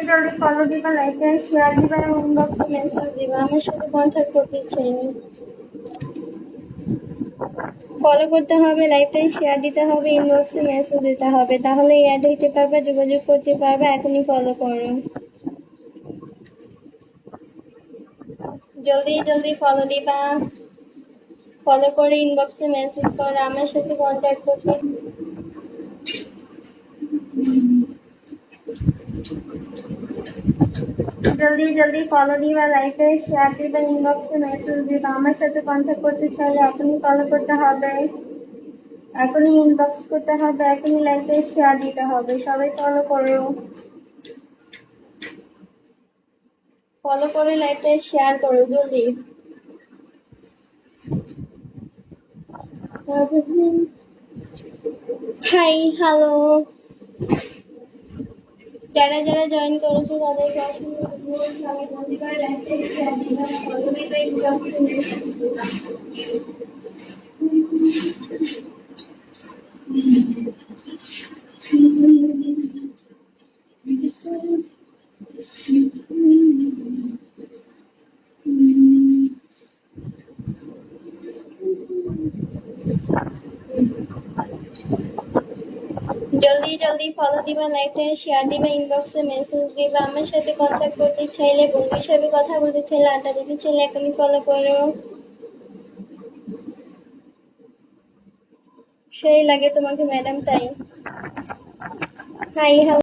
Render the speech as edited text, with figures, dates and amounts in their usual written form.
জলদি ফলো দিবা, লাইকে শেয়ার দিবা এবং ইনবক্সে মেসেজ দিবা। আমার সাথে কন্ট্যাক্ট করতে চাইনি। ফলো করতে হবে, লাইভটাই শেয়ার দিতে হবে, ইনবক্সে মেসেজ দিতে হবে, তাহলে অ্যাড হইতে পারবে, যোগাযোগ করতে পারবে। এখনই ফলো করো, জলদি জলদি ফলো দিবা। ফলো করে ইনবক্সে মেসেজ করো, আমার সাথে কন্ট্যাক্ট করতে। জলদি জলদি ফলো দিবা, লাইকে শেয়ার দিবা, ইনবক্সে মেসেজ দিবা। আমার সাথে কন্ট্যাক্ট করতে চাইলে এখনই ফলো করতে হবে, এখনই ইনবক্স করতে হবে, এখনই লাইকে শেয়ার দিতে হবে। সবাই ফলো করো, ফলো করে লাইকটা শেয়ার করো জলদি। হাই, হ্যালো, যারা যারা জয়েন করেছো তাদেরকে অসংখ্য ধন্যবাদ। সবাই জলদি করে লাইকটা শেয়ার দিবা, ফলো দিবা, ইনবক্সে মেসেজ দিবা। জলদি জলদি ফলো দিবা, লাইকটা শেয়ার দিবা, ইনবক্সে মেসেজ দিবা। আমার সাথে কন্ট্যাক্ট করতে চাইলে, বন্ধু হিসাবে কথা বলতে চাইলে, আড্ডা দিতে চাইলে এখনই ফলো করো। সেই লাগে তোমাকে ম্যাডাম, তাই। Hi, hello.